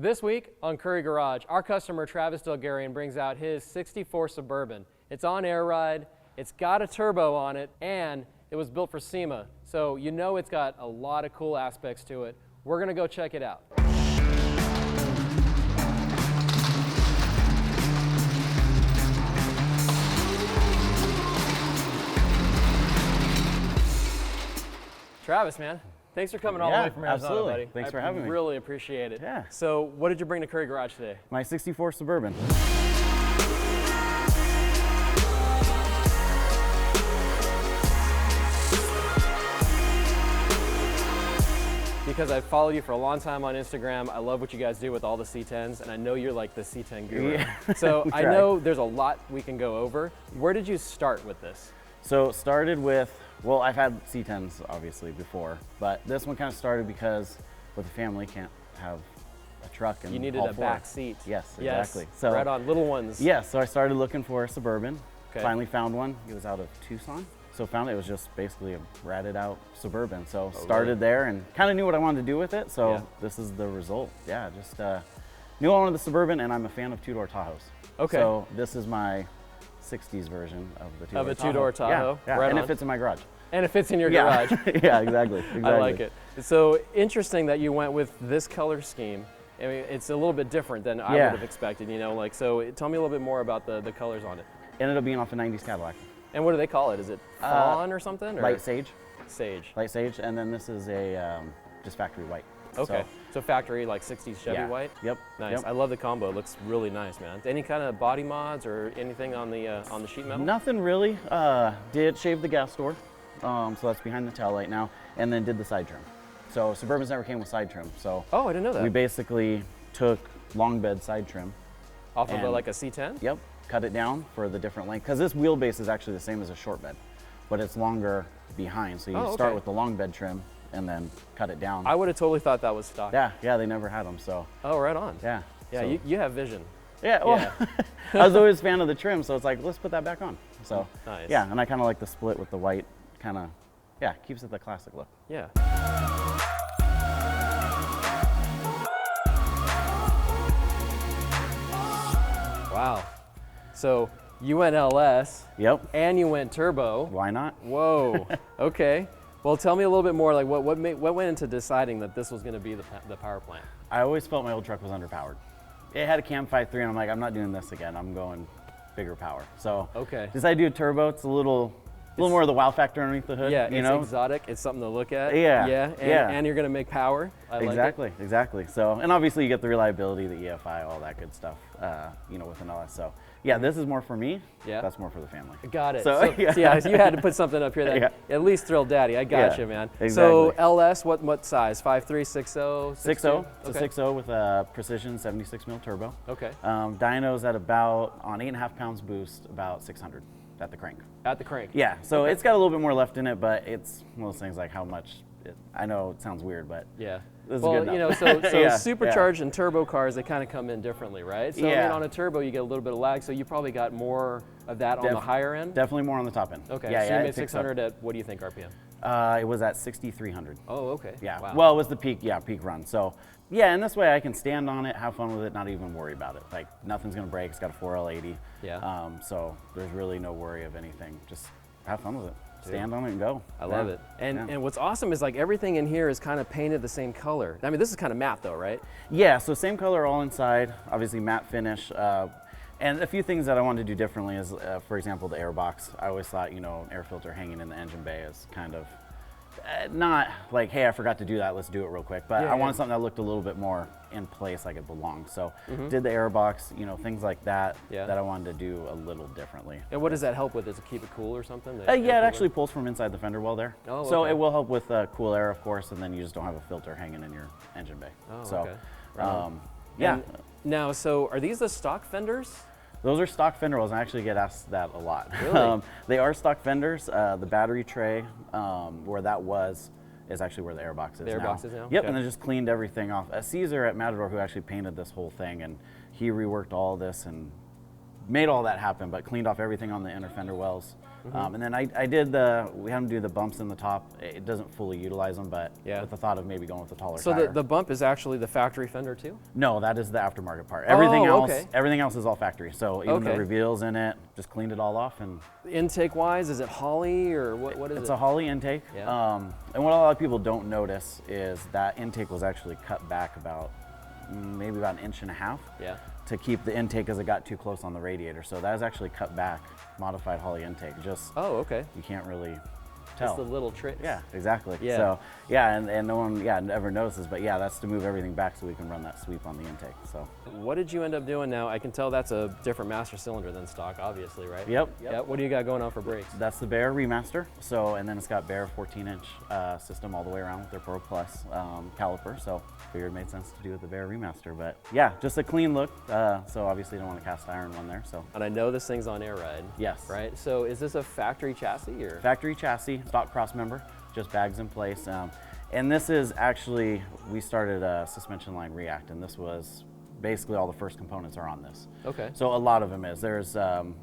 This week on Currie Garage, our customer Travis Dulgerian brings out his 64 Suburban. It's on air ride, it's got a turbo on it, and it was built for SEMA. So you know it's got a lot of cool aspects to it. We're gonna go check it out. Travis, man. Thanks for coming all the way from Arizona, absolutely. buddy. Thanks for having me. I really appreciate it. Yeah. So what did you bring to Currie Garage today? My 64 Suburban. Because I've followed you for a long time on Instagram. I love what you guys do with all the C10s, and I know you're like the C10 guru. Yeah. So I know there's a lot we can go over. Where did you start with this? So started with, well, I've had C10s obviously before, but this one kind of started because with a family can't have a truck and you needed a back seat. Yes, exactly. So right on, little ones. Yeah, so I started looking for a Suburban. Okay. Finally found one. It was out of Tucson. So found it was just basically a ratted out Suburban. So started there and kind of knew what I wanted to do with it. So this is the result. Yeah, just knew I wanted the Suburban, and I'm a fan of two-door Tahoes. Okay. So this is my 60s version of the two-door Tahoe. Of a two-door Tahoe. Yeah, right and on. it fits in my garage. And it fits in your garage. Yeah, exactly. I like it. So interesting that you went with this color scheme. I mean, it's a little bit different than I would have expected, you know, like, so tell me a little bit more about the colors on it. Ended up being off a 90s Cadillac. And what do they call it? Is it fawn or something? Or? Light sage. Sage. Light sage, and then this is a just factory white. Okay, so factory, like 60s Chevy white? Yep. Nice. Yep. I love the combo. It looks really nice, man. Any kind of body mods or anything on the sheet metal? Nothing really. Did shave the gas door, so that's behind the tail light now, and then did the side trim. So Suburbans never came with side trim. So I didn't know that. We basically took long bed side trim. Off of like a C10? Yep. Cut it down for the different length, because this wheelbase is actually the same as a short bed, but it's longer behind. So you start with the long bed trim and then cut it down. I would have totally thought that was stock. Yeah, they never had them, so. Oh, right on. Yeah. Yeah, so. You have vision. Yeah, well, I was always a fan of the trim, so it's like, let's put that back on. So, nice. Yeah, and I kind of like the split with the white, kind of, keeps it the classic look. Yeah. Wow. So you went LS. Yep. And you went turbo. Why not? Whoa. Okay. Well, tell me a little bit more. Like, what went into deciding that this was going to be the power plant? I always felt my old truck was underpowered. It had a Cam 5.3, and I'm like, I'm not doing this again. I'm going bigger power. So decided to do a turbo. It's a little more of the wow factor underneath the hood. Yeah, it's exotic. It's something to look at. Yeah. And you're going to make power. Exactly. So, and obviously you get the reliability, the EFI, all that good stuff, with an LS. So, yeah, this is more for me. Yeah. That's more for the family. Got it. So you had to put something up here that at least thrilled Daddy. I got you, man. Exactly. So LS, what size? 5.3, 6.0? 6.0. It's a 6.0 with a precision 76 mil turbo. Okay. Dyno's at about, on 8.5 pounds boost, about 600 at the crank. At the crank. Yeah. So it's got a little bit more left in it, but it's one of those things like how much. I know it sounds weird, but yeah. This is good enough. So supercharged and turbo cars, they kind of come in differently, right? So I mean, on a turbo, you get a little bit of lag, so you probably got more of that on the higher end? Definitely more on the top end. Okay, so you made 600 at, what do you think, RPM? It was at 6,300. Oh, okay. Yeah, wow. Well, it was the peak run. So, yeah, and this way I can stand on it, have fun with it, not even worry about it. Like, nothing's gonna break, it's got a 4L80. Yeah. So there's really no worry of anything. Just have fun with it. Stand on it and go. I love it. And what's awesome is like everything in here is kind of painted the same color. I mean, this is kind of matte though, right? Yeah, so same color all inside, obviously matte finish. And a few things that I wanted to do differently is, for example, the air box. I always thought, an air filter hanging in the engine bay is kind of not like, hey, I forgot to do that, let's do it real quick. But I wanted something that looked a little bit more in place, like it belonged. So did the air box, things like that, that I wanted to do a little differently. And what does that help with? Does it keep it cool or something? Yeah, it actually pulls from inside the fender well there. Oh, so it will help with cool air, of course, and then you just don't have a filter hanging in your engine bay. Oh, so, okay. Right. Yeah. And now, so are these the stock fenders? Those are stock fender wells, and I actually get asked that a lot. Really? They are stock fenders. The battery tray, where that was, is actually where the airbox is now. The airbox is now? Yep, and I just cleaned everything off. Caesar at Matador, who actually painted this whole thing, and he reworked all this and made all that happen, but cleaned off everything on the inner fender wells, And then we had them do the bumps in the top. It doesn't fully utilize them, but with the thought of maybe going with a taller So tire. the bump is actually the factory fender too? No, that is the aftermarket part. Okay. Everything else is all factory. So even the reveals in it, just cleaned it all off. And Intake-wise, is it Holley or what is it? it's a Holley intake. Yeah. And what a lot of people don't notice is that intake was actually cut back maybe about 1.5 inches. Yeah. To keep the intake as it got too close on the radiator. So that is actually cut back, modified Holley intake. Just you can't really tell. Just the little tricks. Yeah, exactly. Yeah. So and no one ever notices, but that's to move everything back so we can run that sweep on the intake. So what did you end up doing now? I can tell that's a different master cylinder than stock, obviously, right? Yep. What do you got going on for brakes? That's the Bear Remaster. So and then it's got Bear 14-inch system all the way around with their Pro Plus caliper. So figured it made sense to do with the Bear Remaster. But just a clean look. So obviously you don't want a cast iron one there. So and I know this thing's on air ride. Yes. Right. So is this a factory chassis or? Factory chassis, stock cross member, just bags in place. And this is actually, we started a suspension line React, and this was basically all the first components are on this. Okay. So a lot of them is.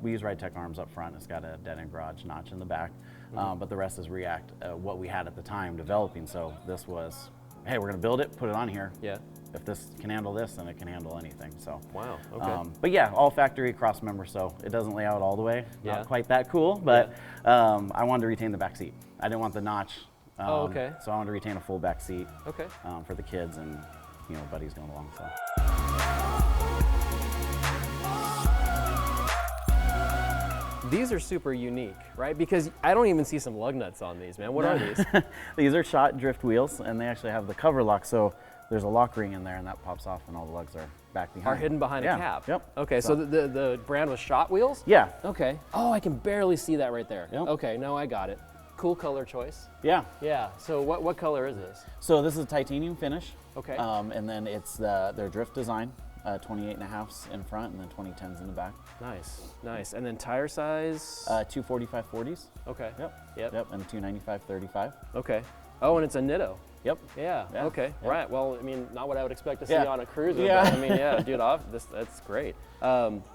We use Ride Tech arms up front. It's got a dead end garage notch in the back, but the rest is React, what we had at the time developing. So this was, hey, we're gonna build it, put it on here. Yeah. If this can handle this, then it can handle anything. So. Wow. Okay. But all factory cross member, so it doesn't lay out all the way. Yeah. Not quite that cool, but I wanted to retain the back seat. I didn't want the notch. Okay. So I wanted to retain a full back seat. Okay. For the kids and buddies going along. So. These are super unique, right? Because I don't even see some lug nuts on these, man. What are these? These are shot drift wheels, and they actually have the cover lock. So there's a lock ring in there, and that pops off, and all the lugs are back behind. Are hidden behind a cab. Yep. Okay, so the brand was Shot Wheels? Yeah. Okay. Oh, I can barely see that right there. Yep. Okay, no, I got it. Cool color choice. Yeah. Yeah. So what color is this? So this is a titanium finish. Okay. And then it's their drift design, 28.5s in front, and then 2010s in the back. Nice, nice. And then tire size? 245 40s. Okay. Yep. And 295 35. Okay. Oh, and it's a Nitto. Yep. Yeah. Okay. Yep. Right. Well, I mean, not what I would expect to see Yeah. on a cruiser. Yeah. But, I mean, yeah, dude, that's great.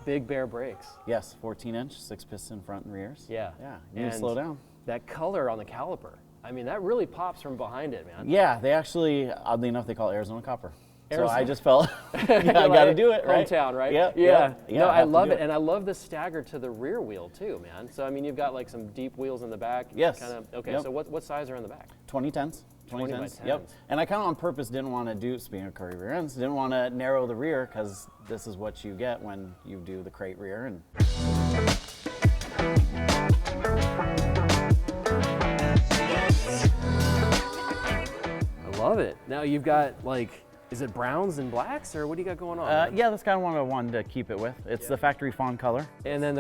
Big Bear brakes. Yes, 14-inch, 6-piston front and rears. Yeah. Yeah. You need to And slow down. That color on the caliper. I mean, that really pops from behind it, man. Yeah, they actually, oddly enough, they call it Arizona copper. So I Arizona. just felt, I got to do it, right? Hometown, right? Yeah. Yeah. No, I have to love do it. And I love the stagger to the rear wheel too, man. So, I mean, you've got like some deep wheels in the back. Yes. Okay, Yep. so what size are in the back? 2010s. 20 by 2010s. Yep. 10s. And I kind of on purpose didn't want to do, speaking of Currie rear ends, didn't want to narrow the rear because this is what you get when you do the crate rear. And I love it. Now you've got like, is it browns and blacks or what do you got going on? yeah, that's kind of what I wanted to keep it with. It's the factory fawn color. And then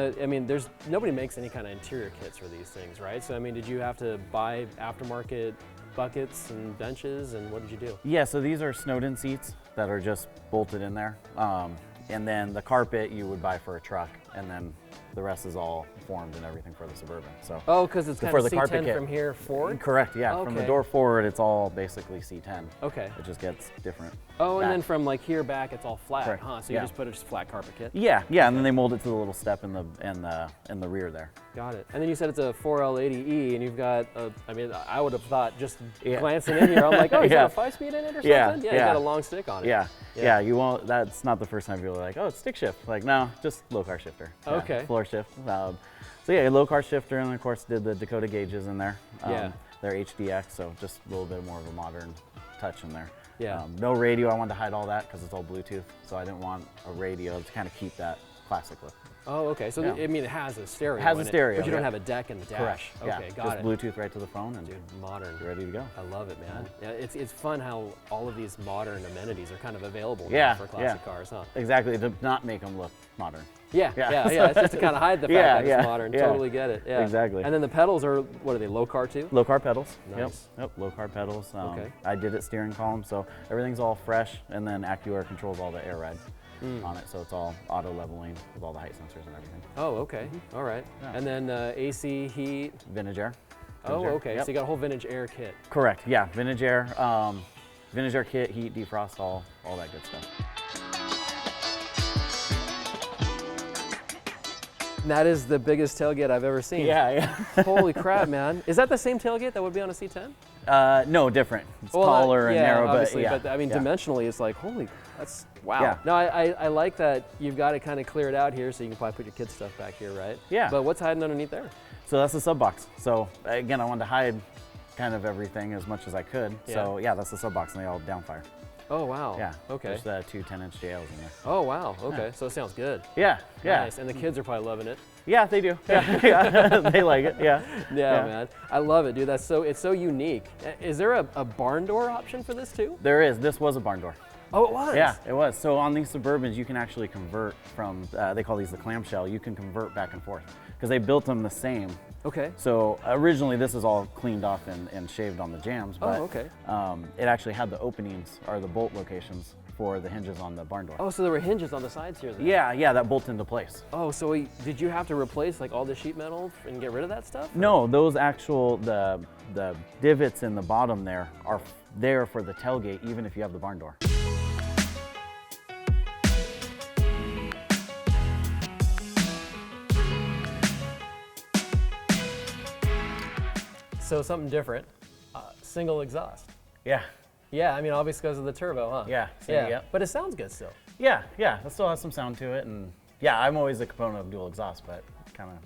nobody makes any kind of interior kits for these things, right? So I mean, did you have to buy aftermarket buckets and benches, and what did you do? Yeah, so these are Snowden seats that are just bolted in there. And then the carpet you would buy for a truck, and then the rest is all formed and everything for the Suburban. So Oh, because it's kind for of the carpet C10 kit. from here forward? Correct, yeah. From the Okay. door forward, it's all basically C10. Okay. It just gets different. Oh, and back. then from like here back, it's all flat, Correct, huh? So you yeah. just put a flat carpet kit? Yeah, and then they mold it to the little step in the rear there. Got it. And then you said it's a 4L80E, and you've got, I would have thought just Yeah. glancing in here, I'm like, oh, you Yeah. got a 5-speed in it or something? Yeah, You yeah. got a long stick on it. Yeah, you won't. That's not the first time people are like, oh, it's stick shift. Like, no, just low car shifter. Yeah, Okay. Floor shift. So yeah, low car shifter, and of course did the Dakota gauges in there. Yeah. They're HDX, so just a little bit more of a modern touch in there. Yeah. No radio. I wanted to hide all that because it's all Bluetooth, so I didn't want a radio to kind of keep that classic look. Oh, okay. So, Yeah. I mean, it has a stereo. It has a in stereo, but you don't yeah. have a deck in the dash. Correct. Okay, Yeah. got just it. Bluetooth right to the phone, and Dude, modern. you're ready to go. I love it, man. Yeah, it's fun how all of these modern amenities are kind of available now Yeah, for classic yeah. cars, huh? Exactly, to not make them look modern. Yeah. Yeah. It's just to kind of hide the fact Yeah, that it's yeah, modern. yeah. Totally get it. Yeah. Exactly. And then the pedals are, what are they, low car too? Low car pedals. Nice. Yep. Low car pedals. Okay. I did it steering column, so everything's all fresh, and then AccuAir controls all the air ride on it, so it's all auto leveling with all the height sensors and everything. Oh, okay. All right. Yeah. And then AC, heat. Vintage air. Oh, Vintage air. okay. Yep. So you got a whole vintage air kit. Correct. Yeah. Vintage air. Vintage air kit, heat, defrost, all that good stuff. That is the biggest tailgate I've ever seen. Yeah. Holy crap, man. Is that the same tailgate that would be on a C10? No, different. It's Well, taller and narrow, obviously, but yeah. but I mean, yeah. dimensionally, it's like, holy, that's, wow. Yeah. No, I like that you've got it kind of cleared out here, so you can probably put your kids' stuff back here, right? Yeah. But what's hiding underneath there? So that's the sub box. So again, I wanted to hide kind of everything as much as I could. Yeah. So yeah, that's the sub box, and they all downfire. Oh, wow. Yeah. Okay. There's the 2 10-inch JLs in there. Oh, wow. Okay. So it sounds good. Yeah. Yeah. Nice. And the kids are probably loving it. Yeah, they do. Yeah. Yeah. They like it. Yeah. Yeah, man. I love it, dude. It's so unique. Is there a barn door option for this too? There is. This was a barn door. Oh, it was? Yeah, it was. So on these Suburbans, you can actually convert from, they call these the clamshell, you can convert back and forth because they built them the same. Okay. So originally this is all cleaned off and shaved on the jambs, but okay. It actually had the openings or the bolt locations for the hinges on the barn door. Oh, so there were hinges on the sides here then? Yeah, that bolt into place. Oh, so did you have to replace like all the sheet metal and get rid of that stuff? No, those actual, the divots in the bottom there are there for the tailgate even if you have the barn door. So something different, single exhaust. Yeah. Yeah, I mean, obviously because of the turbo, huh? Yeah. Yeah. But it sounds good still. Yeah, it still has some sound to it, and yeah, I'm always a component of dual exhaust, but kind of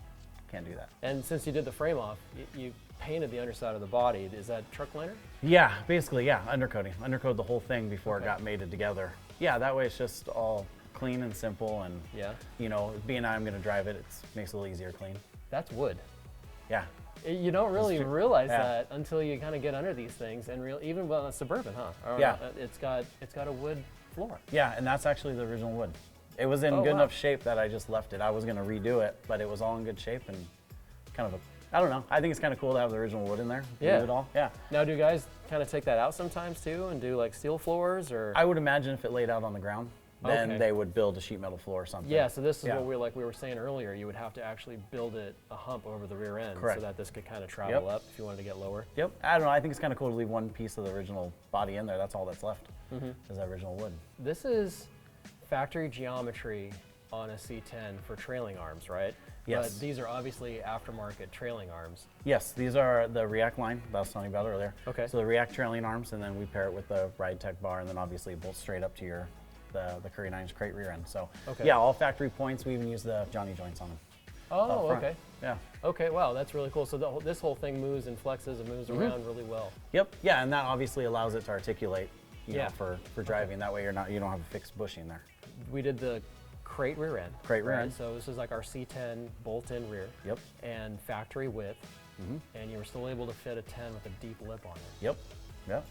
can't do that. And since you did the frame off, you painted the underside of the body. Is that truck liner? Yeah, basically, yeah, undercoating. Undercoat the whole thing before it got mated together. Yeah, that way it's just all clean and simple, and you know, being I'm gonna drive it, it makes it a little easier to clean. That's wood. Yeah. You don't really realize that until you kind of get under these things, and even a Suburban, huh? Yeah. It's got a wood floor. Yeah, and that's actually the original wood. It was in good enough shape that I just left it. I was gonna redo it, but it was all in good shape and kind of I don't know. I think it's kind of cool to have the original wood in there. Yeah. Leave it all. Yeah. Now, do guys kind of take that out sometimes too, and do like steel floors, or? I would imagine if it laid out on the ground, then they would build a sheet metal floor or something. Yeah, so this is what we were saying earlier. You would have to actually build it a hump over the rear end so that this could kind of travel up if you wanted to get lower. Yep. I don't know. I think it's kind of cool to leave one piece of the original body in there. That's all that's left is that original wood. This is factory geometry on a C10 for trailing arms, right? Yes. But these are obviously aftermarket trailing arms. Yes, these are the React line that I was telling you about earlier. Okay. So the React trailing arms, and then we pair it with the Ride Tech bar, and then obviously it bolts straight up to your the Currie 9-inch crate rear end. So yeah, all factory points. We even use the Johnny joints on them. Oh, okay. Yeah. Okay, wow, that's really cool. So this whole thing moves and flexes and moves around really well. Yep. Yeah, and that obviously allows it to articulate, you know, for driving. That way you don't have a fixed bushing there. We did the crate rear end. Crate rear end. So this is like our C10 bolt-in rear. Yep. And factory width. And you were still able to fit a 10 with a deep lip on it. Yep. Yep.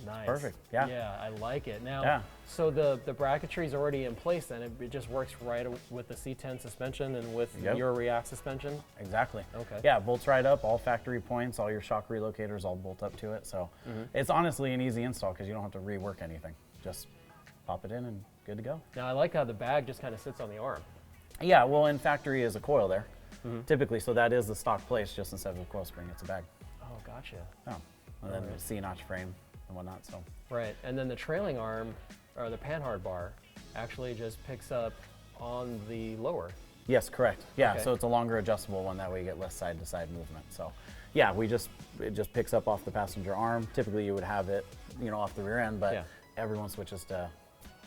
Nice. Perfect. Yeah. Yeah, I like it. Now, so the bracketry is already in place then. It just works right with the C10 suspension and with your React suspension? Exactly. Okay. Yeah, bolts right up, all factory points, all your shock relocators all bolt up to it. So it's honestly an easy install because you don't have to rework anything. Just pop it in and good to go. Now, I like how the bag just kind of sits on the arm. Yeah, well, in factory is a coil there, typically. So that is the stock place, just instead of a coil spring, it's a bag. Oh, gotcha. Oh, and then a C-notch frame and whatnot, so. Right, and then the trailing arm, or the panhard bar, actually just picks up on the lower. Yes, correct. Yeah, Okay. so it's a longer adjustable one, that way you get less side-to-side movement. So, yeah, it just picks up off the passenger arm. Typically you would have it, you know, off the rear end, but everyone switches to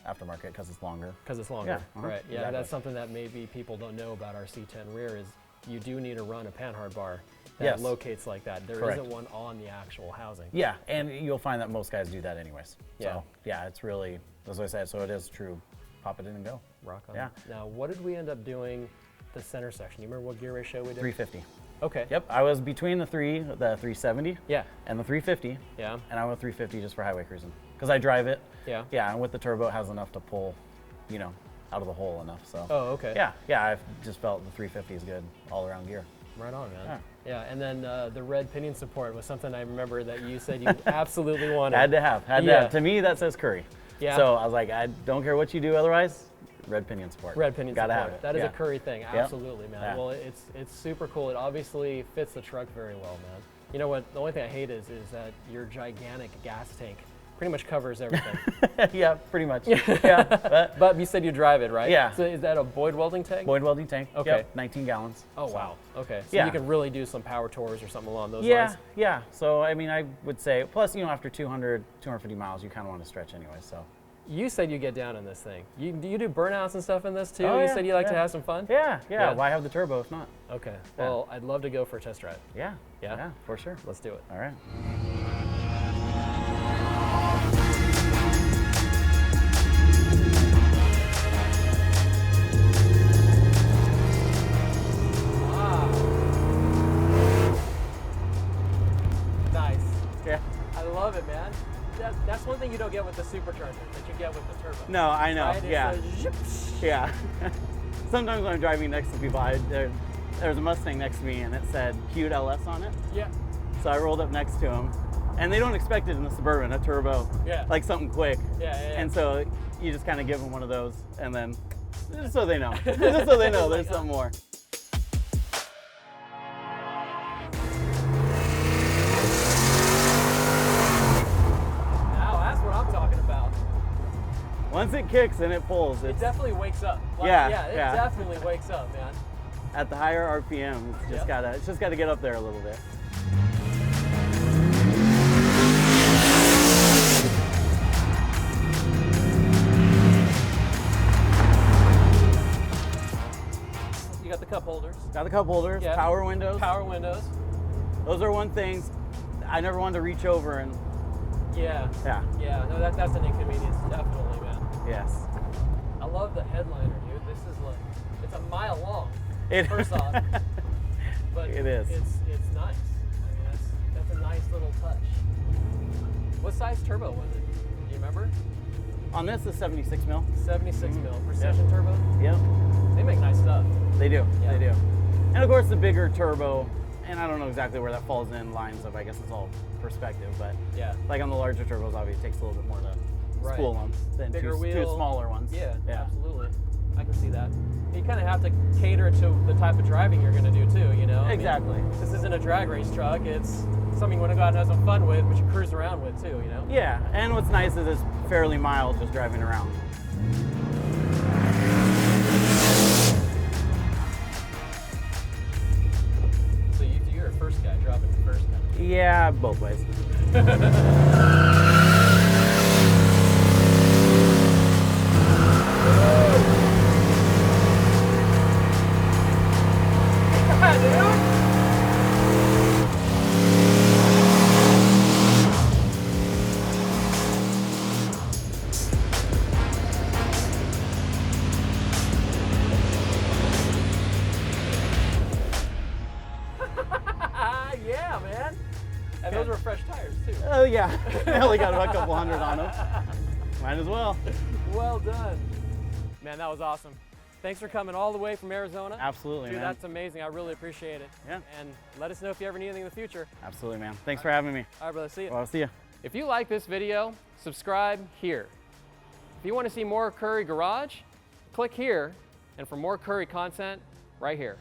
aftermarket because it's longer. Because it's longer, right. Yeah, exactly. That's something that maybe people don't know about our C10 rear is you do need to run a panhard bar that locates like that. There isn't one on the actual housing. Yeah, and you'll find that most guys do that anyways. So, yeah, it's really, as I said, so it is true. Pop it in and go. Rock on. Yeah. Now, what did we end up doing the center section? You remember what gear ratio we did? 350. Okay. Yep, I was between the 370 and the 350. Yeah. And I went 350 just for highway cruising. Because I drive it. Yeah. Yeah, and with the turbo, it has enough to pull, you know, out of the hole enough, so. Oh, okay. Yeah, I just felt the 350 is good all-around gear. Right on, man. Yeah, and then the red pinion support was something I remember that you said you absolutely wanted. Had to have. To me, that says Currie. Yeah. So I was like, I don't care what you do otherwise, red pinion support. Red pinion Gotta support. have it. That is a Currie thing, absolutely, man. Yeah. Well, it's super cool. It obviously fits the truck very well, man. You know what, the only thing I hate is that your gigantic gas tank pretty much covers everything. Yeah, pretty much. Yeah. But you said you drive it, right? Yeah. So is that a Boyd welding tank? Boyd welding tank. Okay. Yep, 19 gallons. Oh, So, wow. Okay. So Yeah. you can really do some power tours or something along those Yeah, lines? yeah. So, I mean, I would say, plus, after 200, 250 miles, you kind of want to stretch anyway, so. You said you get down in this thing. You do burnouts and stuff in this too? Oh, You yeah, said you like to yeah. have some fun? Yeah. Why have the turbo if not? Okay. Yeah. Well, I'd love to go for a test drive. Yeah. Yeah? Yeah, for sure. Let's do it. All right. Nice. Yeah. I love it, man. That's one thing you don't get with the supercharger that you get with the turbo. No, I know. Right? It's Yeah. like, zip. Yeah. Sometimes when I'm driving next to people, there was a Mustang next to me and it said cute LS on it. Yeah. So I rolled up next to him, and they don't expect it in the Suburban, a turbo, Yeah. like something quick. Yeah. And so you just kind of give them one of those, and then just so they know, just so they know there's something more. Now that's what I'm talking about. Once it kicks and it pulls, It it's definitely wakes up. Like, Yeah, it yeah. definitely wakes up, man. at the higher RPM. It's just gotta get up there a little bit. You got the cup holders. Got the cup holders, Yeah. power windows. Power windows. Those are one things I never wanted to reach over and Yeah. yeah. Yeah. No, that's an inconvenience, definitely, man. Yes. I love the headliner, dude. This is like, it's a mile long. It- First off, but It is. It's nice. I mean, that's a nice little touch. What size turbo was it? Do you remember? On this is 76 mil. 76 mil precision turbo. Yep. They make nice stuff. They do. Yeah. They do. And of course the bigger turbo, and I don't know exactly where that falls in lines of, I guess it's all perspective, but Yeah. like on the larger turbos, obviously it takes a little bit more to Right. spool them than Bigger two wheel. smaller ones. Yeah. Absolutely. I can see that. You kind of have to cater to the type of driving you're going to do too. You know. I mean, Exactly. this isn't a drag race truck. It's something you want to go out and have some fun with, but you cruise around with too. You know. Yeah, and what's nice is it's fairly mild just driving around. So you're a first guy dropping the first guy. Yeah, both ways. Yeah, man. And those were fresh tires too. Oh yeah, I only got about a couple hundred on them. Might as well. Well done. Man, that was awesome. Thanks for coming all the way from Arizona. Absolutely, Dude, man. that's amazing. I really appreciate it. Yeah. And let us know if you ever need anything in the future. Absolutely, man. Thanks for having me. All right, brother. See you. Well, I'll see you. If you like this video, subscribe here. If you want to see more Currie Garage, click here. And for more Currie content, right here.